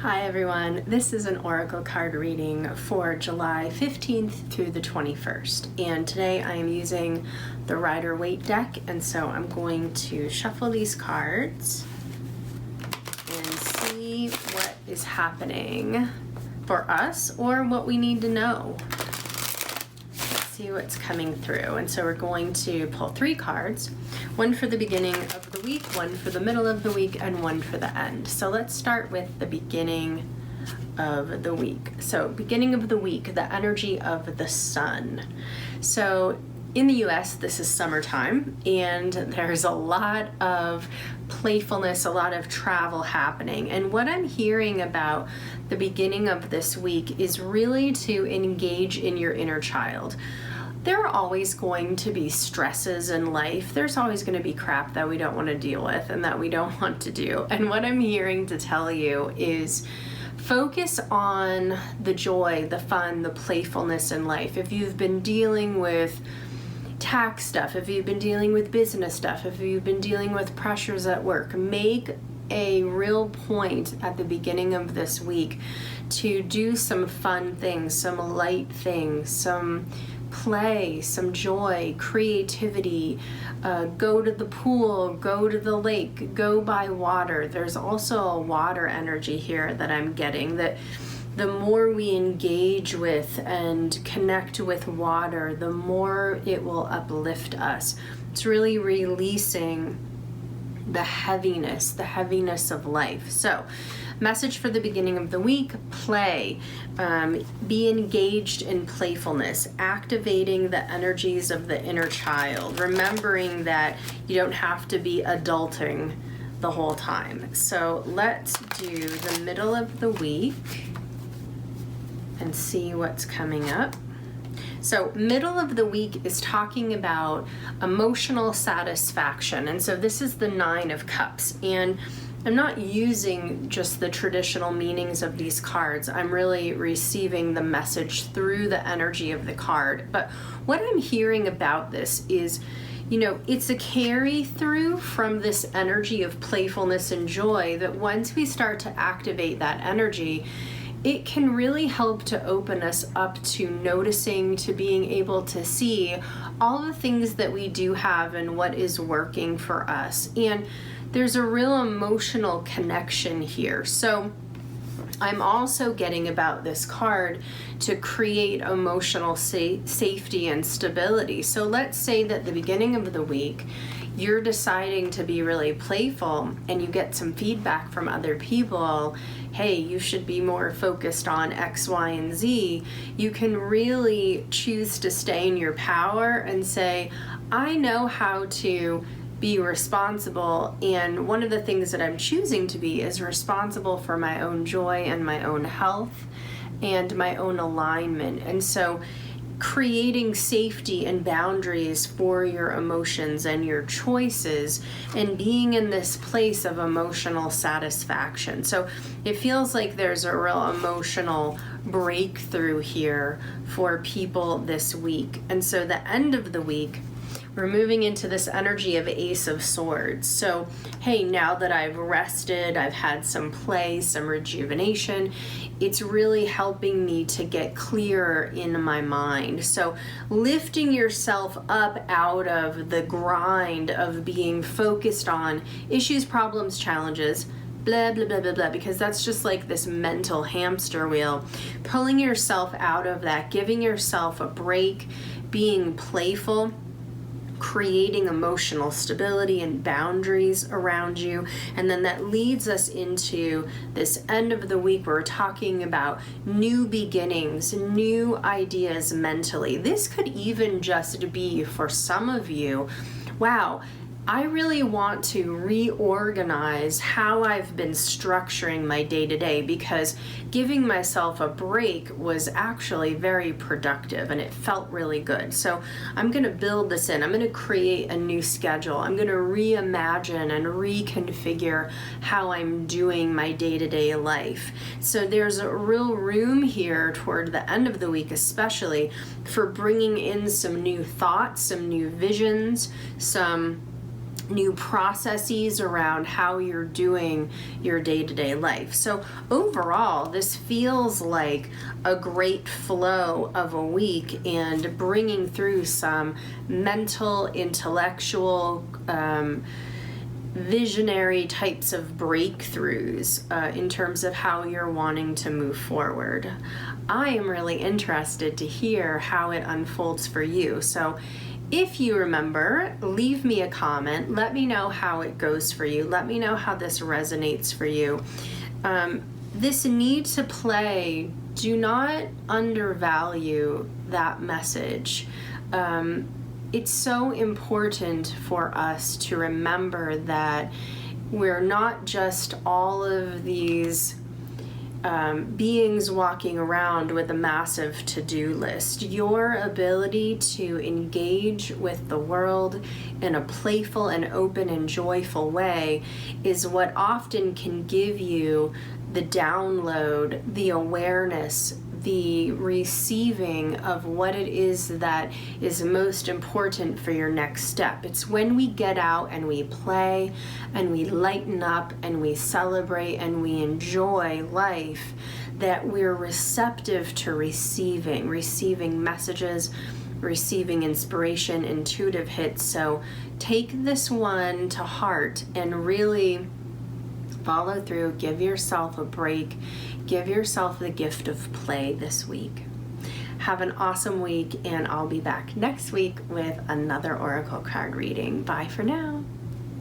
Hi everyone, this is an oracle card reading for July 15th through the 21st, and today I am using the Rider-Waite deck, and so I'm going to shuffle these cards and see what is happening for us or what we need to know. Let's see what's coming through. And so we're going to pull 3 cards, one for the beginning of the week, one for the middle of the week, and one for the end. So let's start with the beginning of the week. So beginning of the week, the energy of the sun. So in the US, this is summertime, and there's a lot of playfulness, a lot of travel happening. And what I'm hearing about the beginning of this week is really to engage in your inner child. There are always going to be stresses in life. There's always going to be crap that we don't want to deal with and that we don't want to do. And what I'm hearing to tell you is focus on the joy, the fun, the playfulness in life. If you've been dealing with tax stuff, if you've been dealing with business stuff, if you've been dealing with pressures at work, make a real point at the beginning of this week to do some fun things, some light things, some play, some joy, creativity, go to the pool, go to the lake, go by water. There's also a water energy here that I'm getting, that the more we engage with and connect with water, the more it will uplift us. It's really releasing the heaviness of life. So, message for the beginning of the week: play, be engaged in playfulness, activating the energies of the inner child, remembering that you don't have to be adulting the whole time. So let's do the middle of the week and see what's coming up. So middle of the week is talking about emotional satisfaction. And so this is the 9 of Cups. And I'm not using just the traditional meanings of these cards. I'm really receiving the message through the energy of the card. But what I'm hearing about this is, it's a carry through from this energy of playfulness and joy, that once we start to activate that energy, it can really help to open us up to noticing, to being able to see all the things that we do have and what is working for us. And there's a real emotional connection here. So I'm also getting about this card to create emotional safety and stability. So let's say that the beginning of the week, you're deciding to be really playful and you get some feedback from other people. Hey, you should be more focused on X, Y, and Z. You can really choose to stay in your power and say, I know how to be responsible, and one of the things that I'm choosing to be is responsible for my own joy and my own health and my own alignment. And so creating safety and boundaries for your emotions and your choices, and being in this place of emotional satisfaction. So it feels like there's a real emotional breakthrough here for people this week. And so the end of the week, we're moving into this energy of Ace of Swords. So, hey, now that I've rested, I've had some play, some rejuvenation, it's really helping me to get clearer in my mind. So lifting yourself up out of the grind of being focused on issues, problems, challenges, blah, blah, blah, blah, blah, because that's just like this mental hamster wheel. Pulling yourself out of that, giving yourself a break, being playful, creating emotional stability and boundaries around you. And then that leads us into this end of the week where we're talking about new beginnings, new ideas mentally. This could even just be, for some of you, wow, I really want to reorganize how I've been structuring my day-to-day, because giving myself a break was actually very productive and it felt really good. So I'm going to build this in. I'm going to create a new schedule. I'm going to reimagine and reconfigure how I'm doing my day-to-day life. So there's a real room here toward the end of the week, especially for bringing in some new thoughts, some new visions, some new processes around how you're doing your day-to-day life. So overall, this feels like a great flow of a week and bringing through some mental, intellectual, visionary types of breakthroughs in terms of how you're wanting to move forward. I am really interested to hear how it unfolds for you. So if you remember, leave me a comment. Let me know how it goes for you. Let me know how this resonates for you. This need to play, do not undervalue that message. It's so important for us to remember that we're not just all of these beings walking around with a massive to-do list. Your ability to engage with the world in a playful and open and joyful way is what often can give you the download, the awareness, the receiving of what it is that is most important for your next step. It's when we get out and we play and we lighten up and we celebrate and we enjoy life that we're receptive to receiving messages, receiving inspiration, intuitive hits. So take this one to heart and really follow through, give yourself a break, give yourself the gift of play this week. Have an awesome week, and I'll be back next week with another Oracle card reading. Bye for now.